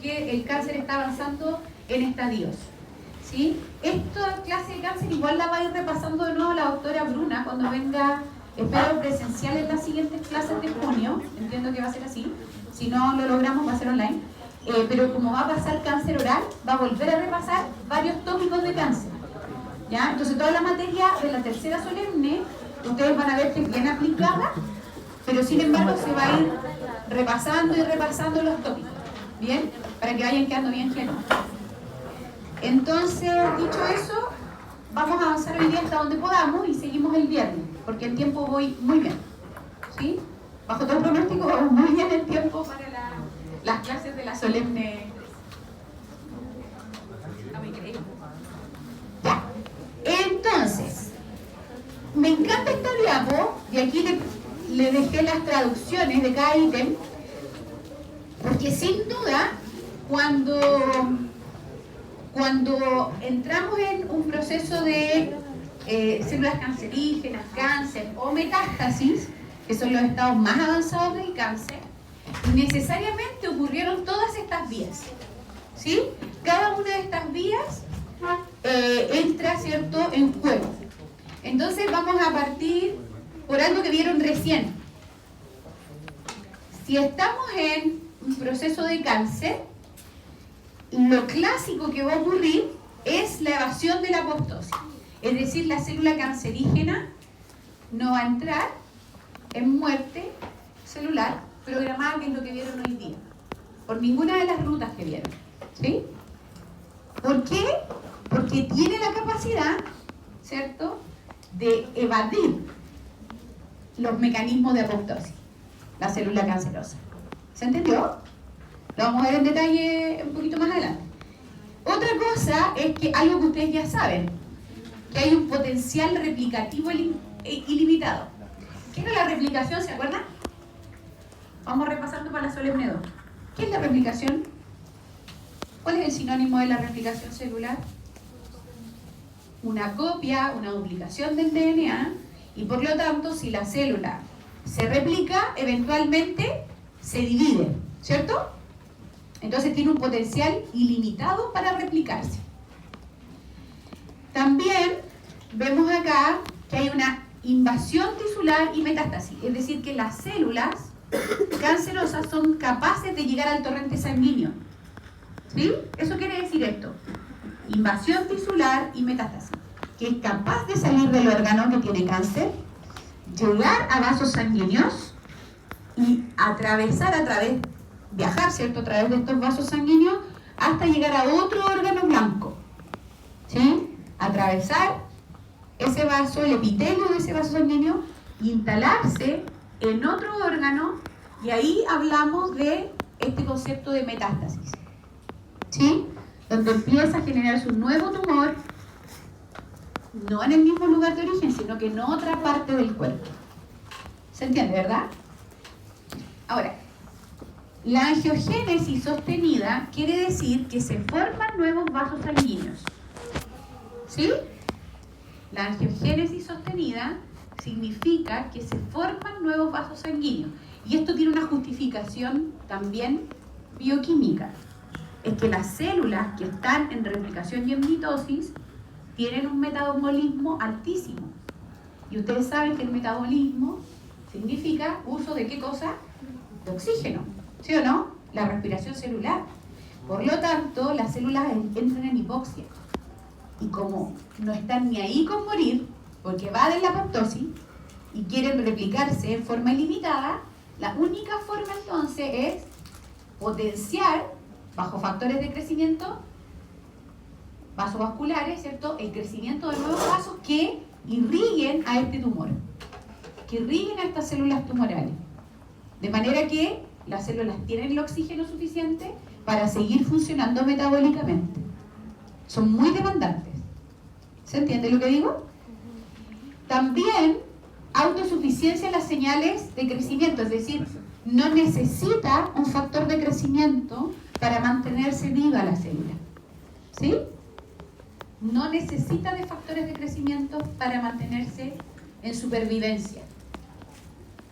porque el cáncer está avanzando en estadios. ¿Sí? Esta clase de cáncer igual la va a ir repasando de nuevo la doctora Bruna cuando venga, espero presencial en las siguientes clases de junio, entiendo que va a ser así, si no lo logramos va a ser online, pero como va a pasar cáncer oral, va a volver a repasar varios tópicos de cáncer. ¿Ya? Entonces toda la materia de la tercera solemne, ustedes van a ver que es bien aplicada, pero sin embargo se va a ir repasando y repasando los tópicos, ¿bien? Para que vayan quedando bien claros. Entonces, dicho eso, vamos a avanzar hoy día hasta donde podamos y seguimos el viernes, porque el tiempo voy muy bien, ¿sí? Bajo todo pronóstico vamos muy bien el tiempo para las clases de la solemne. Ya. Entonces, me encanta esta diapo, y aquí le dejé las traducciones de cada ítem, porque sin duda, cuando entramos en un proceso de células cancerígenas, cáncer o metástasis, que son los estados más avanzados del cáncer, necesariamente ocurrieron todas estas vías, ¿sí? Cada una de estas vías entra, ¿cierto?, en juego. Entonces vamos a partir por algo que vieron recién. Si estamos en un proceso de cáncer, lo clásico que va a ocurrir es la evasión de la apoptosis. Es decir, la célula cancerígena no va a entrar en muerte celular programada, que es lo que vieron hoy día, por ninguna de las rutas que vieron. ¿Sí? ¿Por qué? Porque tiene la capacidad, ¿cierto?, de evadir los mecanismos de apoptosis, la célula cancerosa. ¿Se entendió? Lo vamos a ver en detalle un poquito más adelante. Otra cosa es que algo que ustedes ya saben, que hay un potencial replicativo ilimitado. ¿Qué era la replicación? ¿Se acuerdan? Vamos repasando para la solemne 2. ¿Qué es la replicación? ¿Cuál es el sinónimo de la replicación celular? Una copia, una duplicación del DNA, y por lo tanto, si la célula se replica, eventualmente se divide, ¿cierto? Entonces tiene un potencial ilimitado para replicarse. También vemos acá que hay una invasión tisular y metástasis, es decir, que las células cancerosas son capaces de llegar al torrente sanguíneo. ¿Sí? Eso quiere decir esto: invasión tisular y metástasis, que es capaz de salir del órgano que tiene cáncer, llegar a vasos sanguíneos y viajar, ¿cierto?, a través de estos vasos sanguíneos hasta llegar a otro órgano blanco. ¿Sí? Atravesar ese vaso, el epitelio de ese vaso sanguíneo, instalarse en otro órgano, y ahí hablamos de este concepto de metástasis. ¿Sí? Donde empieza a generarse un nuevo tumor, no en el mismo lugar de origen, sino que en otra parte del cuerpo. ¿Se entiende, verdad? Ahora, la angiogénesis sostenida quiere decir que se forman nuevos vasos sanguíneos. ¿Sí? La angiogénesis sostenida significa que se forman nuevos vasos sanguíneos. Y esto tiene una justificación también bioquímica. Es que las células que están en replicación y en mitosis tienen un metabolismo altísimo. Y ustedes saben que el metabolismo significa uso de ¿qué cosa? De oxígeno. ¿Sí o no? La respiración celular. Por lo tanto, las células entran en hipoxia. Y como no están ni ahí con morir, porque evaden la apoptosis y quieren replicarse en forma ilimitada, la única forma entonces es potenciar, bajo factores de crecimiento vasovasculares, ¿cierto?, el crecimiento de nuevos vasos que irriguen a este tumor, que irriguen a estas células tumorales. De manera que las células tienen el oxígeno suficiente para seguir funcionando metabólicamente. Son muy demandantes. ¿Se entiende lo que digo? También autosuficiencia en las señales de crecimiento, es decir, no necesita un factor de crecimiento para mantenerse viva la célula. ¿Sí? No necesita de factores de crecimiento para mantenerse en supervivencia.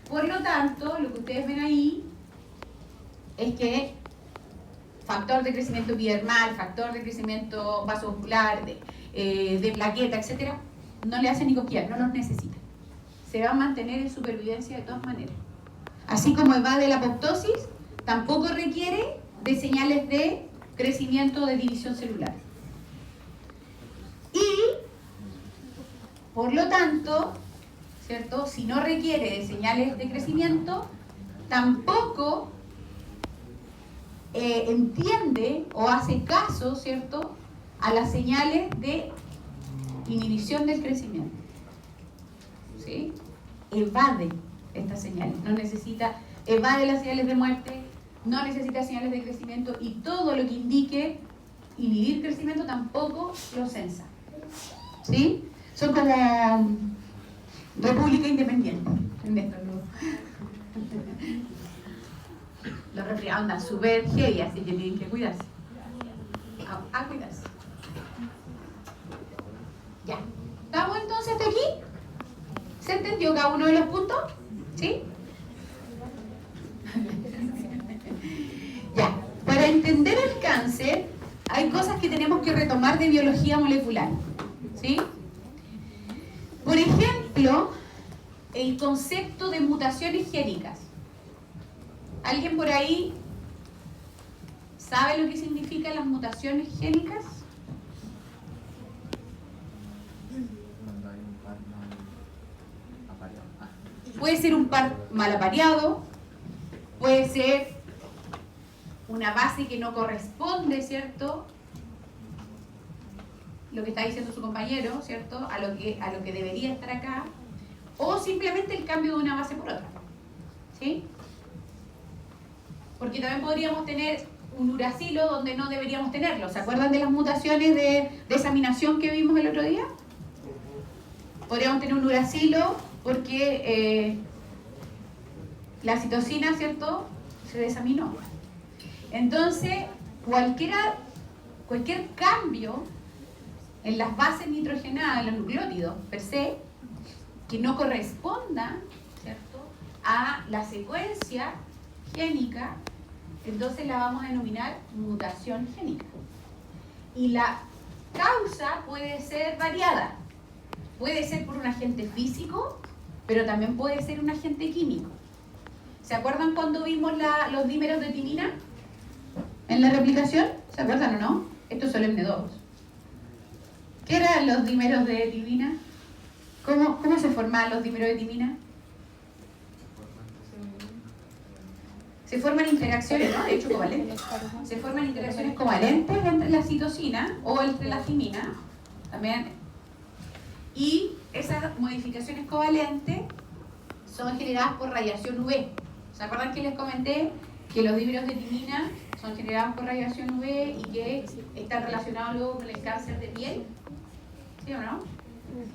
Por lo tanto, lo que ustedes ven ahí es que factor de crecimiento epidermal, factor de crecimiento vasovascular, de plaqueta, etc., no le hacen ni cosquillar, no los necesita. Se va a mantener en supervivencia de todas maneras. Así como evade la apoptosis, tampoco requiere de señales de crecimiento de división celular. Y, por lo tanto, ¿cierto? Si no requiere de señales de crecimiento, tampoco entiende o hace caso, ¿cierto?, a las señales de inhibición del crecimiento. ¿Sí? Evade estas señales, no necesita, evade las señales de muerte, no necesita señales de crecimiento, y todo lo que indique inhibir crecimiento tampoco lo censa. ¿Sí? Son como república independiente en esto, ¿no? Los resfriados andan súper heavy, así que tienen que cuidarse. A cuidarse. Ya. ¿Estamos entonces hasta aquí? ¿Se entendió cada uno de los puntos? ¿Sí? Ya. Para entender el cáncer, hay cosas que tenemos que retomar de biología molecular. ¿Sí? Por ejemplo, el concepto de mutaciones génicas. ¿Alguien por ahí sabe lo que significan las mutaciones génicas? Puede ser un par mal apareado, puede ser una base que no corresponde, ¿cierto? Lo que está diciendo su compañero, ¿cierto? A lo que debería estar acá, o simplemente el cambio de una base por otra. ¿Sí? Porque también podríamos tener un uracilo donde no deberíamos tenerlo. ¿Se acuerdan de las mutaciones de desaminación que vimos el otro día? Podríamos tener un uracilo porque la citosina, ¿cierto?, se desaminó. Entonces, cualquier cambio en las bases nitrogenadas, en los nucleótidos per se, que no corresponda, ¿cierto?, a la secuencia génica, entonces la vamos a denominar mutación génica. Y la causa puede ser variada. Puede ser por un agente físico, pero también puede ser un agente químico. ¿Se acuerdan cuando vimos los dímeros de timina en la replicación? ¿Se acuerdan o no? Esto es solo M2. ¿Qué eran los dímeros de timina? ¿Cómo se formaban los dímeros de timina? Se forman interacciones, ¿no? De hecho, covalentes. Se forman interacciones covalentes entre la citosina o entre la timina, también. Y esas modificaciones covalentes son generadas por radiación UV. ¿Se acuerdan que les comenté que los dímeros de timina son generados por radiación UV y que están relacionados luego con el cáncer de piel? ¿Sí o no?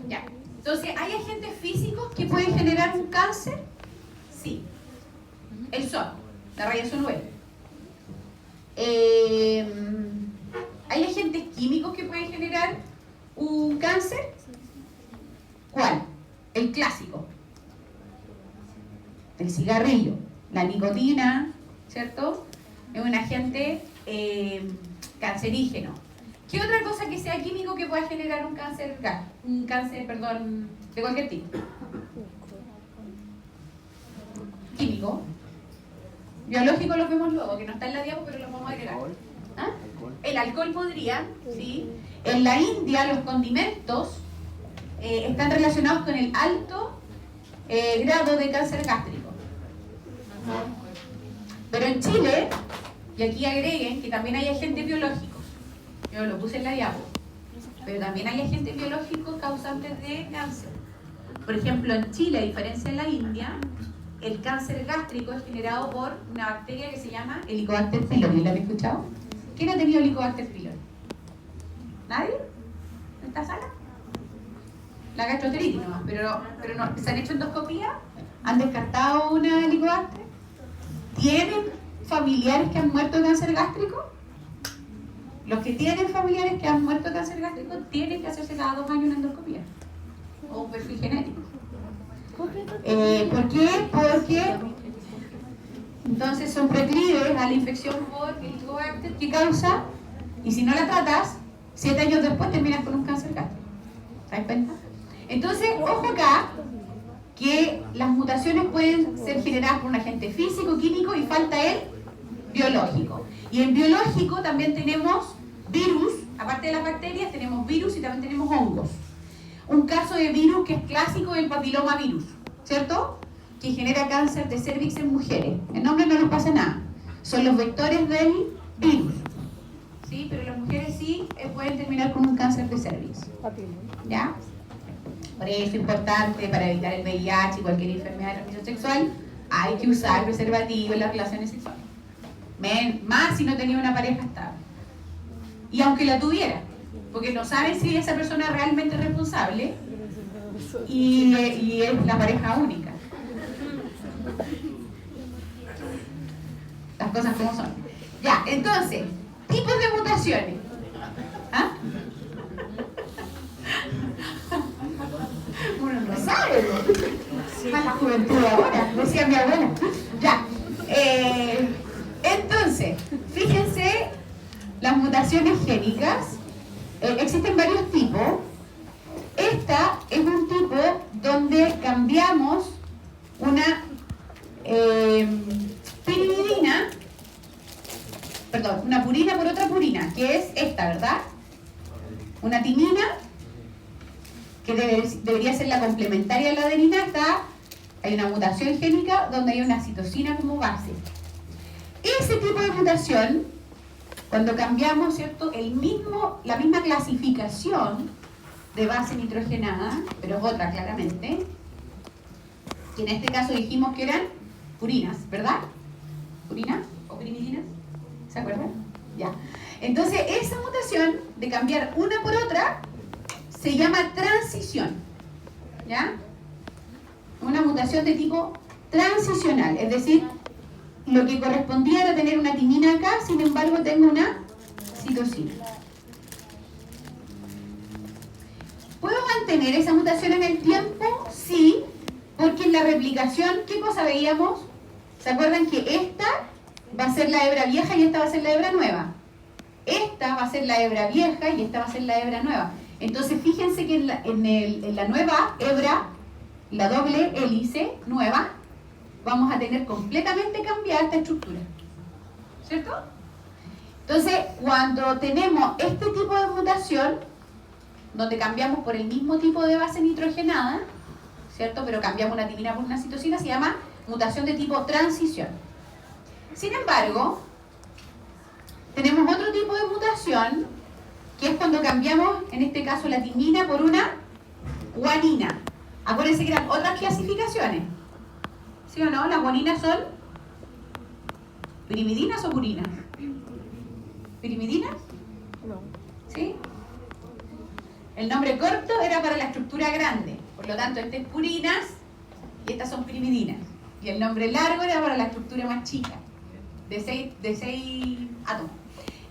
Ya. Entonces, ¿hay agentes físicos que pueden generar un cáncer? Sí. El sol, la radiación UV. ¿Hay agentes químicos que pueden generar un cáncer? ¿Cuál? El clásico. El cigarrillo. La nicotina, ¿cierto? Es un agente cancerígeno. ¿Qué otra cosa que sea químico que pueda generar un cáncer de cualquier tipo? Químico. Biológico los vemos luego, que no está en la diapo, pero los vamos a agregar. ¿Ah? El alcohol podría, ¿sí? En la India los condimentos están relacionados con el alto grado de cáncer gástrico. Pero en Chile, y aquí agreguen que también hay agentes biológicos. Yo lo puse en la diapo. Pero también hay agentes biológicos causantes de cáncer. Por ejemplo, en Chile, a diferencia de la India, el cáncer gástrico es generado por una bacteria que se llama Helicobacter pylori. ¿La han escuchado? ¿Quién ha tenido Helicobacter pylori? ¿Nadie? ¿En esta sala? La gastroenteritis nomás, pero no, ¿se han hecho endoscopía? ¿Han descartado una Helicobacter? ¿Tienen familiares que han muerto de cáncer gástrico? Los que tienen familiares que han muerto de cáncer gástrico tienen que hacerse cada 2 años una endoscopía o un perfil genético. ¿Por qué? Porque Entonces son proclives a la infección por Helicobacter que causa, y si no la tratas, 7 años después terminas con un cáncer gástrico. ¿Te das cuenta? Entonces, ojo acá, que las mutaciones pueden ser generadas por un agente físico, químico y falta el biológico. Y en biológico también tenemos virus, aparte de las bacterias, tenemos virus y también tenemos hongos. Un caso de virus que es clásico es el papilomavirus, ¿cierto? Que genera cáncer de cervix en mujeres. El nombre no les pasa nada. Son los vectores del virus. ¿Sí? Pero las mujeres sí pueden terminar con un cáncer de cervix. ¿Ya? Por eso es importante, para evitar el VIH y cualquier enfermedad de transmisión sexual, hay que usar preservativo en las relaciones sexuales. Más si no tenía una pareja estable. Y aunque la tuviera, porque no saben si esa persona es realmente responsable y es la pareja única. Las cosas como son. Ya, entonces, tipos de mutaciones. ¿Ah? Uno no sabe, ¿no? A la juventud ahora, decía mi abuela. Ya. Entonces, fíjense, las mutaciones génicas, existen varios tipos. Esta es un tipo donde cambiamos una pirimidina, perdón, una purina por otra purina, que es esta, ¿verdad? Una timina, que debería ser la complementaria a la adenina. Hay una mutación génica donde hay una citosina como base. Ese tipo de mutación, cuando cambiamos, ¿cierto?, la misma clasificación de base nitrogenada, pero es otra claramente, que en este caso dijimos que eran purinas, ¿verdad? ¿Purinas o pirimidinas? ¿Se acuerdan? Ya. Entonces, esa mutación de cambiar una por otra se llama transición. ¿Ya? Una mutación de tipo transicional, es decir, lo que correspondía era tener una timina acá, sin embargo tengo una citosina. ¿Puedo mantener esa mutación en el tiempo? Sí, porque en la replicación, ¿qué cosa veíamos? ¿Se acuerdan que esta va a ser la hebra vieja y esta va a ser la hebra nueva? Esta va a ser la hebra vieja y esta va a ser la hebra nueva. Entonces fíjense que en la nueva hebra, la doble hélice nueva, vamos a tener completamente cambiada esta estructura. ¿Cierto? Entonces, cuando tenemos este tipo de mutación, donde cambiamos por el mismo tipo de base nitrogenada, ¿cierto? Pero cambiamos una timina por una citosina, se llama mutación de tipo transición. Sin embargo, tenemos otro tipo de mutación, que es cuando cambiamos, en este caso, la timina por una guanina. Acuérdense que eran otras clasificaciones. ¿Sí o no? Las guaninas son pirimidinas o purinas. ¿Pirimidinas? No. ¿Sí? El nombre corto era para la estructura grande. Por lo tanto, estas es purinas y estas son pirimidinas. Y el nombre largo era para la estructura más chica, de 6 átomos.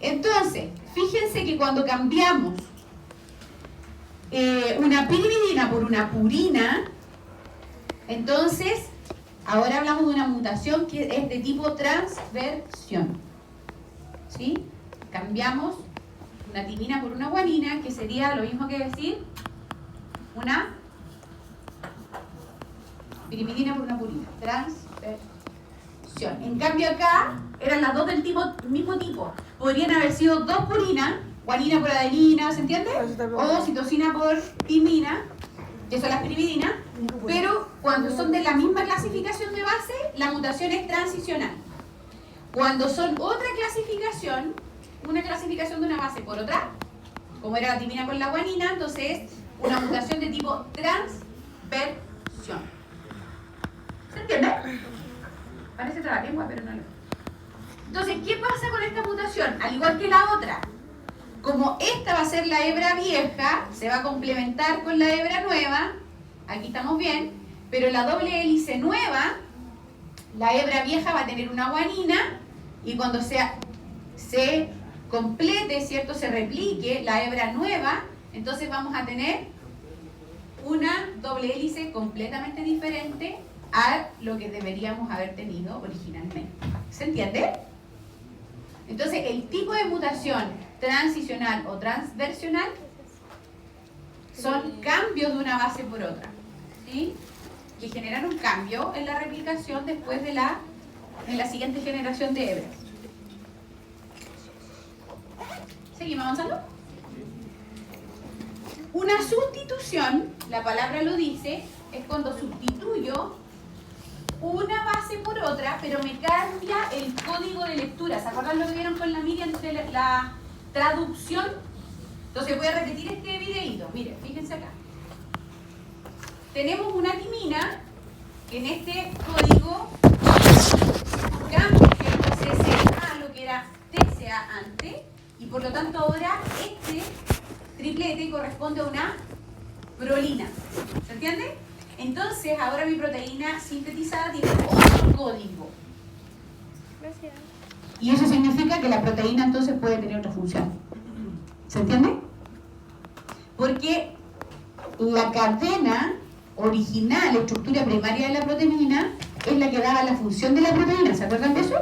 Entonces, fíjense que cuando cambiamos una pirimidina por una purina, entonces, ahora hablamos de una mutación que es de tipo transversión. ¿Sí? Cambiamos una timina por una guanina, que sería lo mismo que decir una pirimidina por una purina. Transversión. En cambio acá eran las dos del mismo tipo. Podrían haber sido dos purinas, guanina por adenina, ¿se entiende? O citosina por timina, que son las pirimidinas, pero cuando son de la misma clasificación de base, la mutación es transicional. Cuando son otra clasificación, una clasificación de una base por otra, como era la timina con la guanina, entonces es una mutación de tipo transversión. ¿Se entiende? Parece trabalengua, pero no lo es. Entonces, ¿qué pasa con esta mutación? Al igual que la otra, como esta va a ser la hebra vieja, se va a complementar con la hebra nueva, aquí estamos bien, pero la doble hélice nueva, la hebra vieja va a tener una guanina, y cuando se complete, ¿cierto?, se replique la hebra nueva, entonces vamos a tener una doble hélice completamente diferente a lo que deberíamos haber tenido originalmente. ¿Se entiende? Entonces, el tipo de mutación transicional o transversional son cambios de una base por otra, ¿sí? Que generan un cambio en la replicación después de en la siguiente generación de hebras. ¿Seguimos avanzando? Una sustitución, la palabra lo dice, es cuando sustituyo una base por otra, pero me cambia el código de lectura. ¿Se acuerdan lo que vieron con la Miriam entre la traducción? Entonces voy a repetir este videito. Miren, fíjense acá. Tenemos una timina que en este código cambia el CCA a lo que era TCA antes, y por lo tanto ahora este triplete corresponde a una prolina. ¿Se entiende? Entonces ahora mi proteína sintetizada tiene otro código. Gracias. Y eso significa que la proteína entonces puede tener otra función. ¿Se entiende? Porque la cadena original, estructura primaria de la proteína, es la que daba la función de la proteína. ¿Se acuerdan de eso?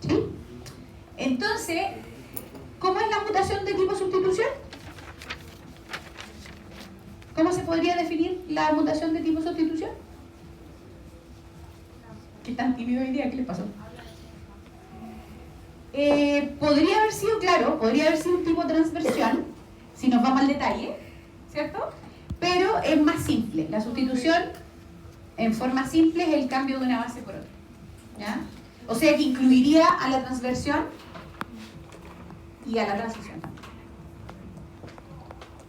¿Sí? Entonces, ¿cómo es la mutación de tipo sustitución? ¿Cómo se podría definir la mutación de tipo sustitución? ¿Qué tan tímido hoy día? ¿Qué les pasó? Podría haber sido, claro, podría haber sido un tipo transversión, si nos vamos al detalle, ¿cierto? Pero es más simple. La sustitución, en forma simple, es el cambio de una base por otra, ¿ya? O sea que incluiría a la transversión y a la transición también.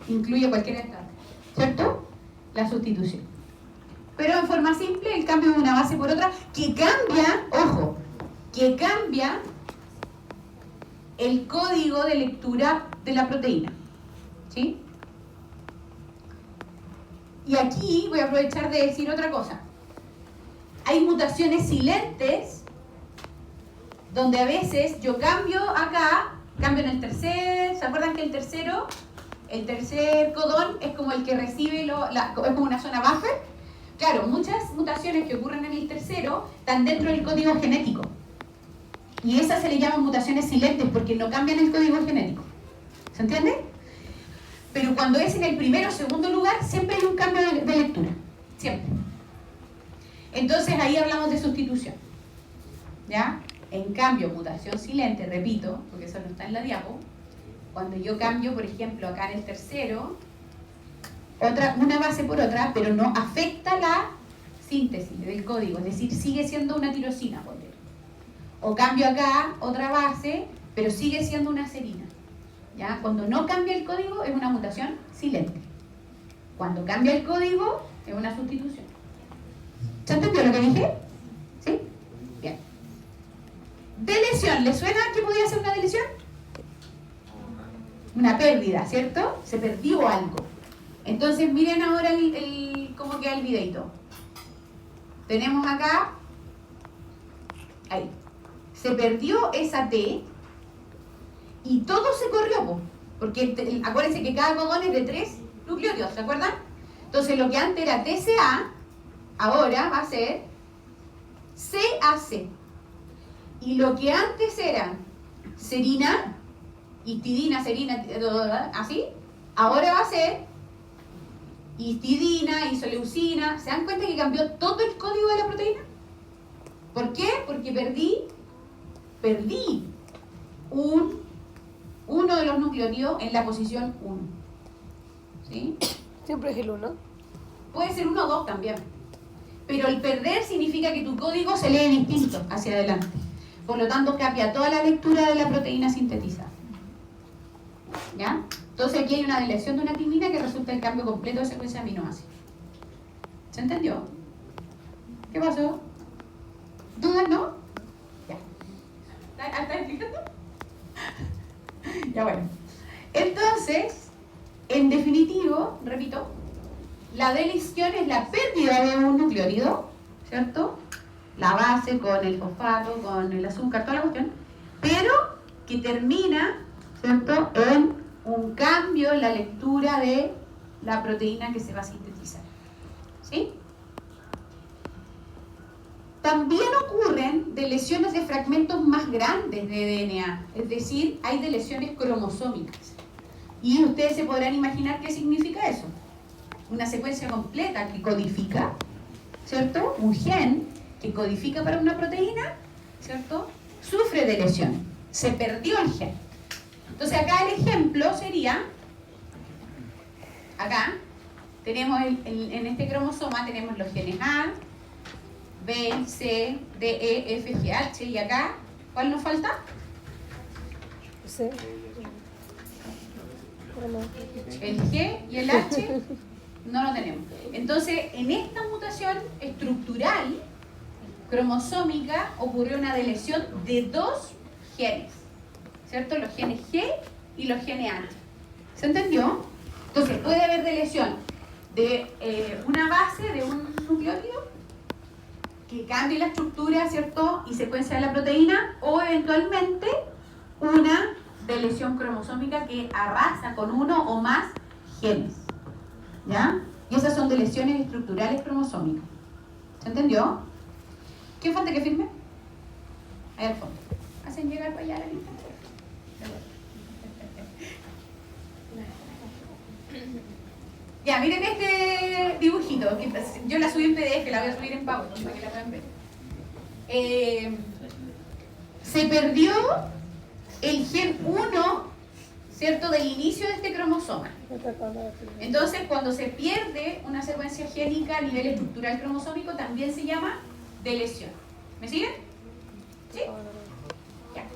Incluye cualquier estado, ¿cierto? La sustitución. Pero en forma simple, el cambio de una base por otra, que cambia, ojo, que cambia el código de lectura de la proteína, ¿sí? Y aquí voy a aprovechar de decir otra cosa. Hay mutaciones silentes, donde a veces yo cambio acá, cambio en el tercer, ¿se acuerdan que el tercer codón es como el que recibe, es como una zona buffer? Claro, muchas mutaciones que ocurren en el tercero están dentro del código genético. Y esas se le llaman mutaciones silentes porque no cambian el código genético. ¿Se entiende? Pero cuando es en el primero o segundo lugar, siempre hay un cambio de lectura. Siempre. Entonces ahí hablamos de sustitución. ¿Ya? En cambio, mutación silente, repito, porque eso no está en la diapo, cuando yo cambio, por ejemplo, acá en el tercero, una base por otra, pero no afecta la síntesis del código, es decir, sigue siendo una tirosina, por ejemplo. O cambio acá otra base, pero sigue siendo una serina. ¿Ya? Cuando no cambia el código es una mutación silente. Cuando cambia el código es una sustitución. ¿Se entendió lo que dije? ¿Sí? Bien. Deleción, ¿le suena que podía ser una deleción? Una pérdida, ¿cierto? Se perdió algo. Entonces miren ahora cómo queda el videito. Tenemos acá, ahí, se perdió esa T y todo se corrió, porque acuérdense que cada codón es de 3 nucleótidos, ¿se acuerdan? Entonces lo que antes era TCA, ahora va a ser CAC. Y lo que antes era serina, histidina, serina, así, ahora va a ser histidina, isoleucina. ¿Se dan cuenta que cambió todo el código de la proteína? ¿Por qué? Porque perdí uno de los nucleótidos en la posición 1. ¿Sí? Siempre es el 1. Puede ser 1 o 2 también. Pero el perder significa que tu código se lee distinto hacia adelante. Por lo tanto, cambia toda la lectura de la proteína sintetizada. ¿Ya? Entonces aquí hay una deleción de una timina que resulta el cambio completo de secuencia de aminoácidos. ¿Se entendió? ¿Qué pasó? ¿Dudas, no? Ya. ¿Estás explicando? Ya, bueno. Entonces, en definitivo, repito, la deleción es la pérdida de un nucleótido, ¿cierto? La base con el fosfato, con el azúcar, toda la cuestión, pero que termina, ¿cierto?, en un cambio en la lectura de la proteína que se va a sintetizar. ¿Sí? También ocurren de lesiones de fragmentos más grandes de DNA, es decir, hay de lesiones cromosómicas. Y ustedes se podrán imaginar qué significa eso. Una secuencia completa que codifica, ¿cierto? Un gen que codifica para una proteína, ¿cierto? Sufre de lesión. Se perdió el gen. Entonces acá el ejemplo sería, acá tenemos en este cromosoma tenemos los genes A, B, C, D, E, F, G, H, y acá, ¿cuál nos falta? Sí. El G y el H no lo tenemos. Entonces, en esta mutación estructural, cromosómica, ocurrió una deleción de dos genes, ¿cierto? Los genes G y los genes H. ¿Se entendió? Entonces, puede haber deleción de una base, de un nucleótido, que cambie la estructura, ¿cierto? Y secuencia de la proteína, o eventualmente una deleción cromosómica que arrasa con uno o más genes. ¿Ya? Y esas son deleciones estructurales cromosómicas. ¿Se entendió? ¿Quién falta que firme? Ahí al fondo. ¿Hacen llegar para allá la lista? Ya, miren este dibujito, que yo la subí en PDF, la voy a subir en PowerPoint para que la puedan ver. Se perdió el gen 1, ¿cierto?, del inicio de este cromosoma. Entonces, cuando se pierde una secuencia génica a nivel estructural cromosómico, también se llama deleción. ¿Me siguen? ¿Sí? Ya.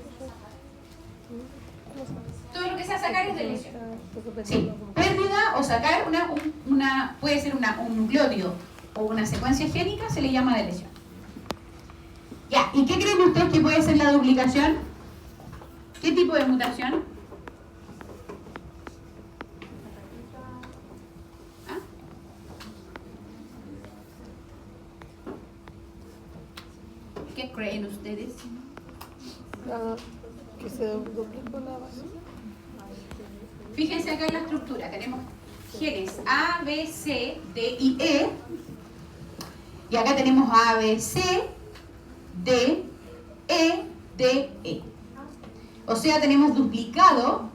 Todo lo que sea sacar es deleción. Sí, pérdida o sacar puede ser un nucleótido o una secuencia génica, se le llama deleción. Ya, ¿y qué creen ustedes que puede ser la duplicación? ¿Qué tipo de mutación? ¿Ah? ¿Qué creen ustedes? Que se duplicó la base. Fíjense acá en la estructura, tenemos genes A, B, C, D y E. Y acá tenemos A, B, C, D, E, D, E. O sea, tenemos duplicado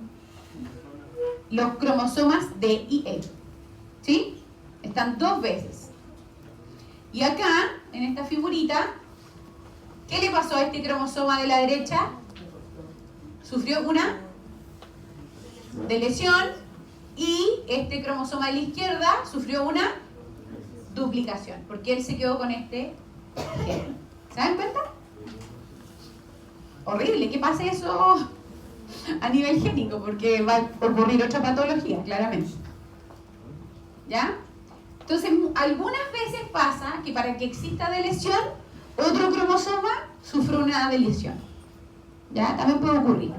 los cromosomas D y E. ¿Sí? Están dos veces. Y acá, en esta figurita, ¿qué le pasó a este cromosoma de la derecha? Sufrió una deleción y este cromosoma de la izquierda sufrió una duplicación, porque él se quedó con este gen. ¿Se dan cuenta? Horrible, que pase eso a nivel génico, porque va a ocurrir otra patología, claramente. ¿Ya? Entonces, algunas veces pasa que para que exista deleción, otro cromosoma sufre una deleción. ¿Ya? También puede ocurrir.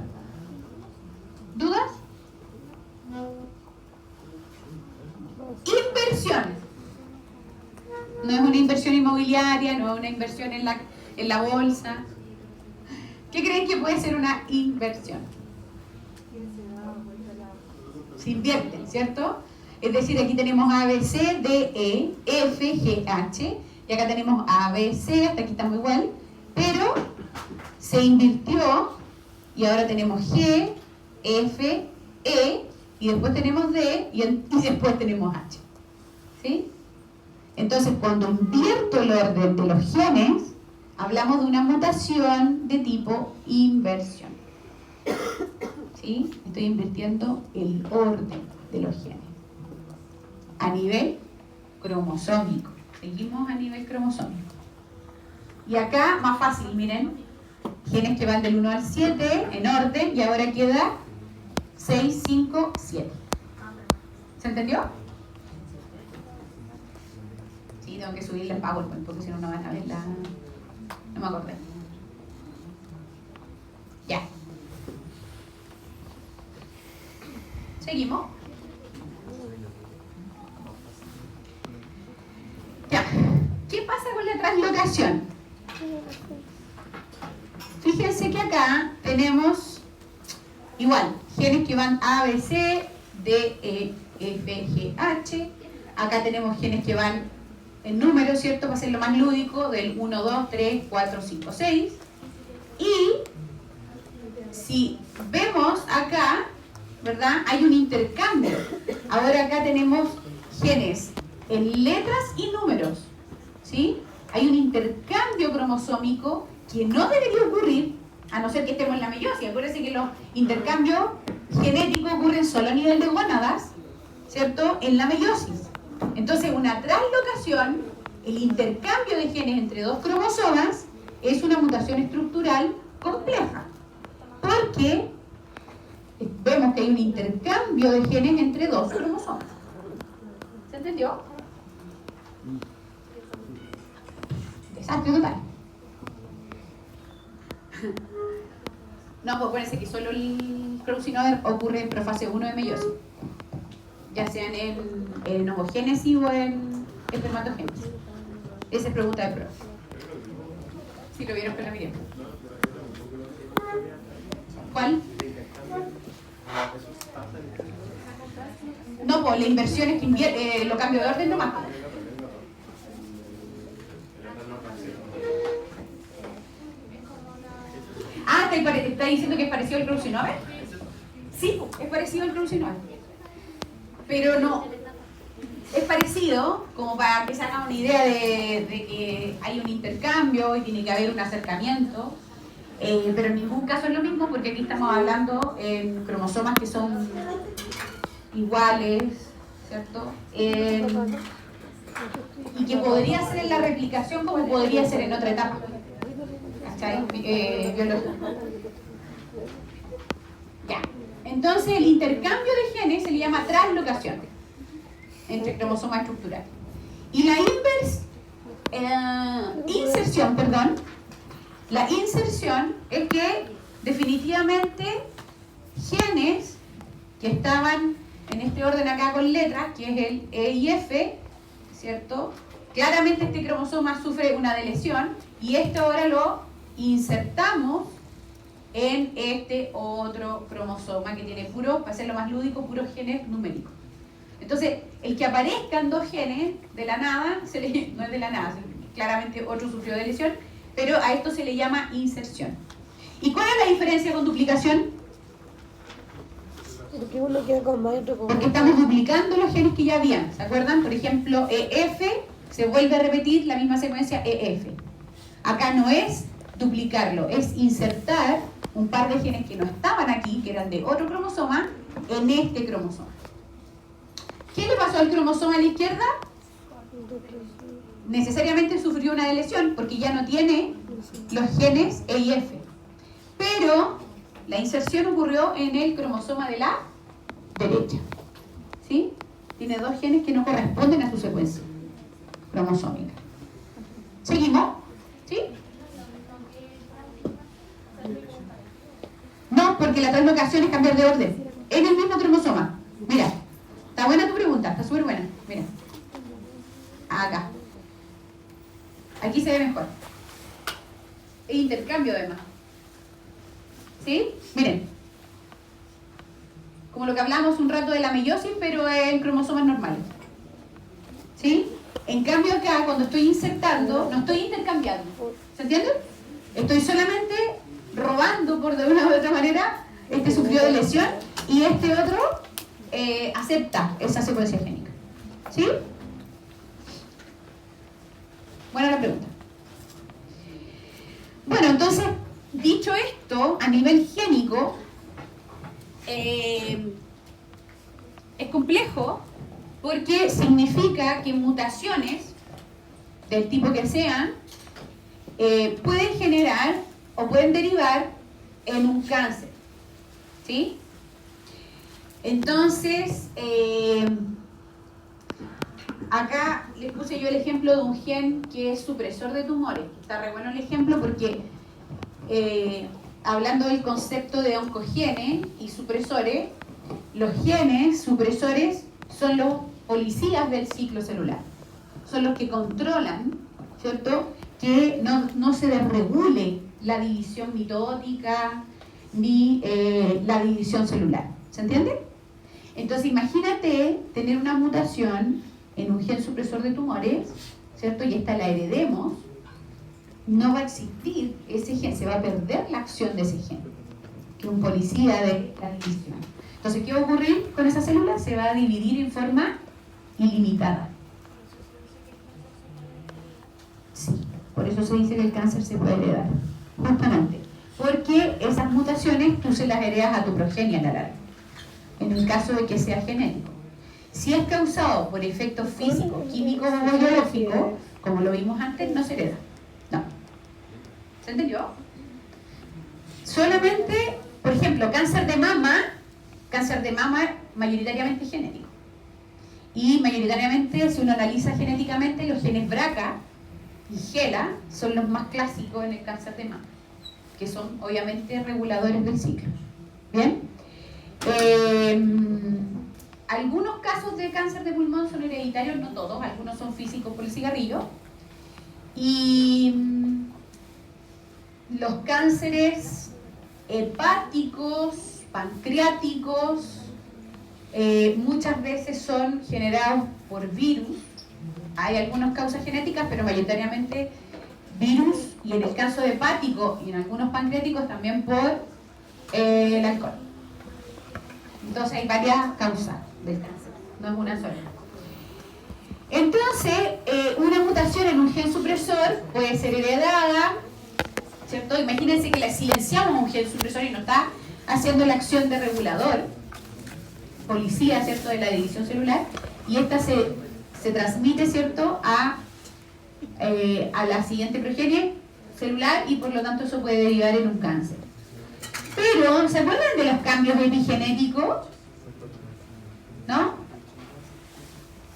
¿Dudas? Inversión. No es una inversión inmobiliaria, no es una inversión en la bolsa. ¿Qué creen que puede ser una inversión? Se invierten, ¿cierto? Es decir, aquí tenemos A, B, C, D, E, F, G, H. Y acá tenemos A, B, C, hasta aquí estamos igual. Pero se invirtió y ahora tenemos G, F, E, y después tenemos D, y después tenemos H. ¿Sí? Entonces, cuando invierto el orden de los genes, hablamos de una mutación de tipo inversión. ¿Sí? Estoy invirtiendo el orden de los genes a nivel cromosómico. Seguimos a nivel cromosómico. Y acá, más fácil, miren, genes que van del 1 al 7 en orden, y ahora queda 6, 5, 7. ¿Se entendió? Sí, tengo que subirle en PowerPoint porque si no, no van a ver la... No me acordé. Ya. Seguimos. Ya. ¿Qué pasa con la translocación? Fíjense que acá tenemos igual genes que van A, B, C, D, E, F, G, H. Acá tenemos genes que van en números, ¿cierto? Va a ser lo más lúdico del 1, 2, 3, 4, 5, 6. Y si vemos acá, ¿verdad? Hay un intercambio. Ahora acá tenemos genes en letras y números, ¿sí? Hay un intercambio cromosómico que no debería ocurrir, a no ser que estemos en la meiosis. Acuérdense que los intercambios genéticos ocurren solo a nivel de gónadas, ¿cierto? En la meiosis. Entonces, una translocación, el intercambio de genes entre dos cromosomas, es una mutación estructural compleja, porque vemos que hay un intercambio de genes entre dos cromosomas. ¿Se entendió? Desastre total. No, pues acuérdense que solo el crowd ocurre en profase 1 de meiosis, ya sean en homogénesis o en espermatogénesis. Esa es pregunta de prueba. Si lo vieron con la Miriam. ¿Cuál? No, pues la inversión es que lo cambio de orden nomás. Ah, ¿está diciendo que es parecido al Creusinove? Sí, es parecido al Creusinove. Pero no, es parecido, como para que se hagan una idea de que hay un intercambio y tiene que haber un acercamiento, pero en ningún caso es lo mismo, porque aquí estamos hablando en cromosomas que son iguales, ¿cierto? Y que podría ser en la replicación como podría ser en otra etapa. ¿Cachai? Biológica. Ya. Entonces el intercambio de genes se le llama translocación entre cromosomas estructurales. Y la inserción, la inserción es que definitivamente genes que estaban en este orden acá con letras, que es el E y F, ¿cierto? Claramente este cromosoma sufre una delesión y esto ahora lo insertamos en este otro cromosoma que tiene puros, para hacerlo más lúdico, puros genes numéricos. Entonces, el que aparezcan dos genes de la nada, no es de la nada, claramente otro sufrió de lesión, pero a esto se le llama inserción. ¿Y cuál es la diferencia con duplicación? Porque uno queda con más y otro con Porque más. estamos duplicando los genes que ya habían, ¿se acuerdan? Por ejemplo, EF, se vuelve a repetir la misma secuencia EF. Acá no es duplicarlo, es insertar un par de genes que no estaban aquí, que eran de otro cromosoma, en este cromosoma. ¿Qué le pasó al cromosoma a la izquierda? Necesariamente sufrió una delesión porque ya no tiene los genes E y F. Pero la inserción ocurrió en el cromosoma de la derecha. ¿Sí? Tiene dos genes que no corresponden a su secuencia cromosómica. ¿Seguimos? ¿Sí? No, porque la translocación es cambiar de orden. En el mismo cromosoma. Mira, está buena tu pregunta, está súper buena. Mira. Acá. Aquí se ve mejor. E intercambio además. ¿Sí? Miren. Como lo que hablamos un rato de la meiosis, pero en cromosomas normales. ¿Sí? En cambio acá, cuando estoy insertando, no estoy intercambiando. ¿Se entiende? Estoy solamente robando, por de una u otra manera, este sufrió de lesión y este otro acepta esa secuencia génica. ¿Sí? Buena la pregunta. Bueno, entonces, dicho esto, a nivel génico, es complejo porque significa que mutaciones, del tipo que sean, pueden generar o pueden derivar en un cáncer. ¿Sí? Entonces, acá les puse yo el ejemplo de un gen que es supresor de tumores. Está re bueno el ejemplo porque hablando del concepto de oncogenes y supresores, los genes supresores son los policías del ciclo celular. Son los que controlan, ¿cierto?, que no se desregule la división mitótica ni la división celular. ¿Se entiende? Entonces imagínate tener una mutación en un gen supresor de tumores, ¿cierto? Y esta la heredemos, no va a existir ese gen, se va a perder la acción de ese gen, que un policía de transmisión. Entonces, ¿qué va a ocurrir con esa célula? Se va a dividir en forma ilimitada. Sí, por eso se dice que el cáncer se puede heredar, justamente, porque esas mutaciones tú se las heredas a tu progenie a la larga, en el caso de que sea genético. Si es causado por efectos físicos, químicos o biológicos, como lo vimos antes, no se hereda. No. ¿Se entendió? Solamente, por ejemplo, cáncer de mama mayoritariamente genético. Y mayoritariamente, si uno analiza genéticamente, los genes BRCA y GELA son los más clásicos en el cáncer de mama, que son obviamente reguladores del ciclo. ¿Bien? Algunos casos de cáncer de pulmón son hereditarios, no todos, algunos son físicos por el cigarrillo. Y los cánceres hepáticos, pancreáticos, muchas veces son generados por virus. Hay algunas causas genéticas, pero mayoritariamente virus, y en el caso de hepático y en algunos pancreáticos también por el alcohol. Entonces hay varias causas del cáncer, no es una sola. Entonces, una mutación en un gen supresor puede ser heredada, ¿cierto? Imagínense que le silenciamos un gen supresor y no está haciendo la acción de regulador, policía, ¿cierto?, de la división celular, y esta se transmite, ¿cierto?, a la siguiente progenie celular, y por lo tanto eso puede derivar en un cáncer. Pero, ¿se acuerdan de los cambios epigenéticos? ¿No?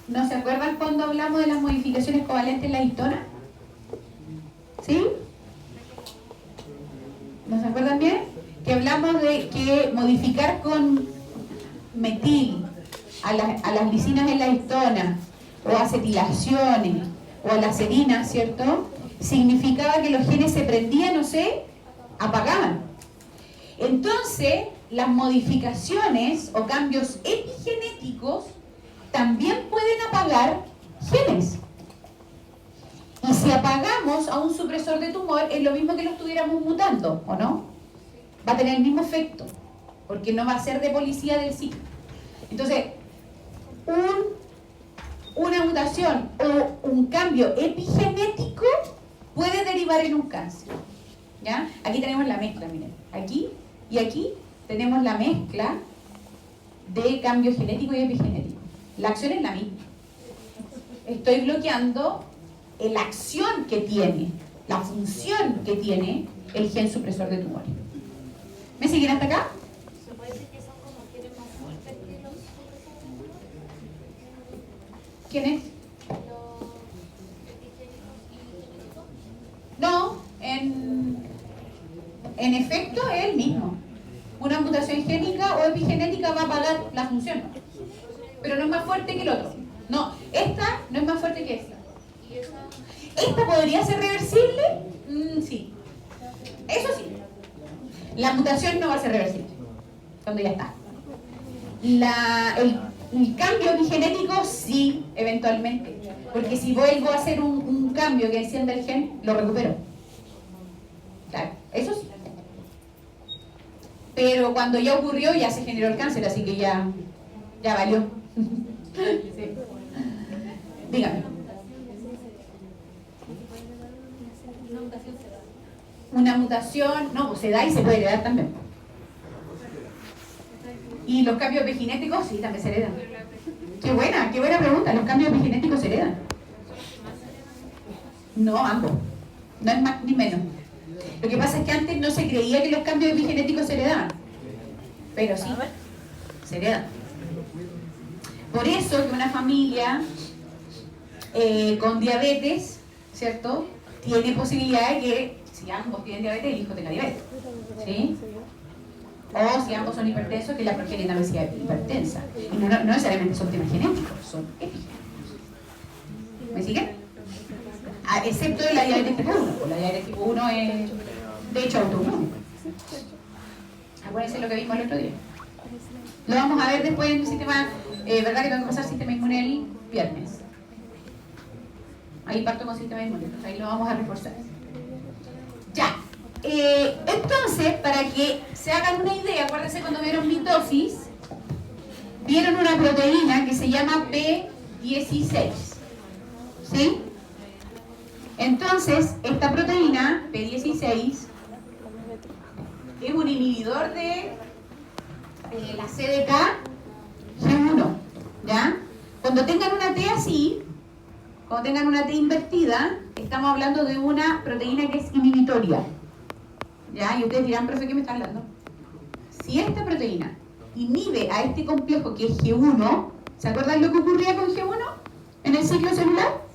¿No se acuerdan cuando hablamos de las modificaciones covalentes en la histona? ¿Sí? ¿No se acuerdan bien? Que hablamos de que modificar con metil a las lisinas en la histona, o acetilaciones, o a la serina, ¿cierto? Significaba que los genes se prendían o se apagaban. Entonces, las modificaciones o cambios epigenéticos también pueden apagar genes. Y si apagamos a un supresor de tumor, es lo mismo que lo estuviéramos mutando, ¿o no? Va a tener el mismo efecto, porque no va a ser de policía del ciclo. Entonces, una mutación o un cambio epigenético puede derivar en un cáncer. ¿Ya? Aquí tenemos la mezcla, miren. Aquí y aquí tenemos la mezcla de cambio genético y epigenético. La acción es la misma. Estoy bloqueando la acción que tiene, la función que tiene el gen supresor de tumores. ¿Me siguen hasta acá? ¿Se puede decir que son como genes más fuertes que los supresores? ¿Quiénes? ¿Los epigénicos y genéticos? No, en efecto es el mismo. Una mutación génica o epigenética va a apagar la función, pero no es más fuerte que el otro. No, esta no es más fuerte que esta. ¿Y esa? ¿Esta podría ser reversible? Sí. Eso sí. La mutación no va a ser reversible cuando ya está. El cambio epigenético sí, eventualmente. Porque si vuelvo a hacer un cambio que encienda el gen, lo recupero. Claro, eso sí. Pero cuando ya ocurrió, ya se generó el cáncer, así que ya valió. Sí. Dígame. ¿Una mutación se da? Una mutación, no, pues se da y se puede heredar también. Y los cambios epigenéticos, sí, también se heredan. Qué buena pregunta. ¿Los cambios epigenéticos se heredan? No, ambos. No es más ni menos. Lo que pasa es que antes no se creía que los cambios epigenéticos se heredaban. Pero sí, se heredan. Por eso que una familia con diabetes, ¿cierto?, tiene posibilidad de que, si ambos tienen diabetes, el hijo tenga diabetes. ¿Sí? O si ambos son hipertensos, que la progenie también sea hipertensa. Y no necesariamente son temas genéticos, son epigenéticos. ¿Me siguen? Excepto de la diabetes tipo 1. La diabetes tipo 1 es, de hecho, autoinmune. Acuérdense lo que vimos el otro día. Lo vamos a ver después en el sistema, ¿verdad? Que tengo que pasar sistema inmune el viernes. Ahí parto con sistema inmune, entonces ahí lo vamos a reforzar. Ya. Entonces, para que se hagan una idea, acuérdense cuando vieron mitosis, vieron una proteína que se llama P16. ¿Sí? Entonces, esta proteína, P16, es un inhibidor de la CDK-G1. ¿Ya? Cuando tengan una T así, cuando tengan una T invertida, estamos hablando de una proteína que es inhibitoria. ¿Ya? Y ustedes dirán, profe, ¿qué me está hablando? Si esta proteína inhibe a este complejo que es G1, ¿se acuerdan lo que ocurría con G1 en el ciclo celular?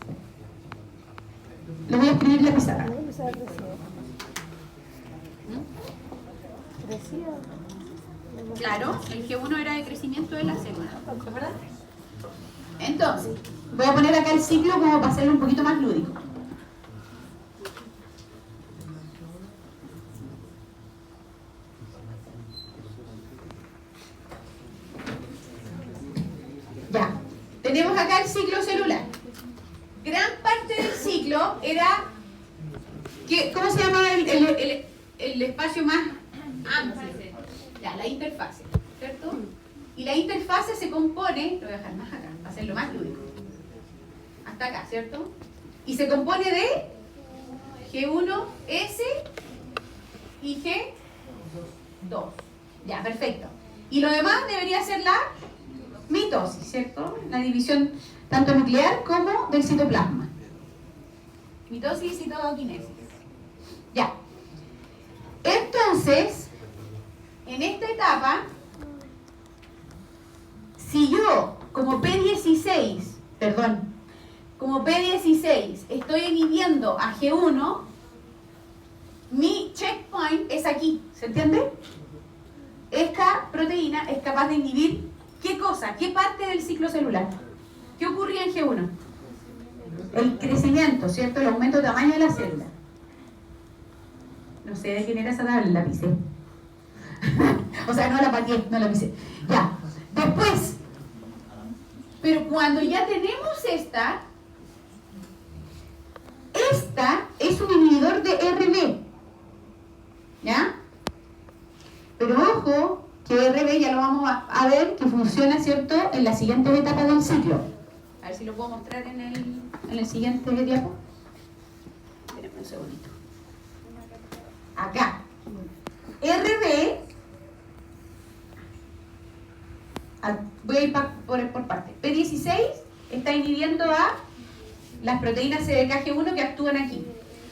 Lo voy a escribir en la pizarra. Claro, el G1 era de crecimiento de la célula, ¿verdad? Entonces, voy a poner acá el ciclo como para hacerlo un poquito más lúdico. Ya, tenemos acá el ciclo celular. Gran parte del ciclo era, ¿cómo se llama el espacio más amplio? Ya, la interfase, ¿cierto? Y la interfase se compone, lo voy a dejar más acá, para hacerlo más lúdico. Hasta acá, ¿cierto? Y se compone de G1S y G2. Ya, perfecto. Y lo demás debería ser la mitosis, ¿cierto? La división tanto nuclear como del citoplasma. Mitosis y citoquinesis. Ya. Entonces, en esta etapa, si yo como P16 estoy inhibiendo a G1, mi checkpoint es aquí, ¿se entiende? Esta proteína es capaz de inhibir ¿qué cosa? ¿Qué parte del ciclo celular? ¿Qué ocurría en G1? El crecimiento, ¿cierto? El aumento de tamaño de la célula. No sé de quién era esa tabla, la pisé. O sea, no la pateé, no la pisé. Ya, después, pero cuando ya tenemos esta es un inhibidor de RB. ¿Ya? Pero ojo, que RB ya lo vamos a ver que funciona, ¿cierto?, en la siguiente etapa del ciclo. A ver si lo puedo mostrar en el siguiente diapo. Espérenme un segundito. Acá. RB, voy a ir por parte. P16 está inhibiendo a las proteínas CDKG1 que actúan aquí,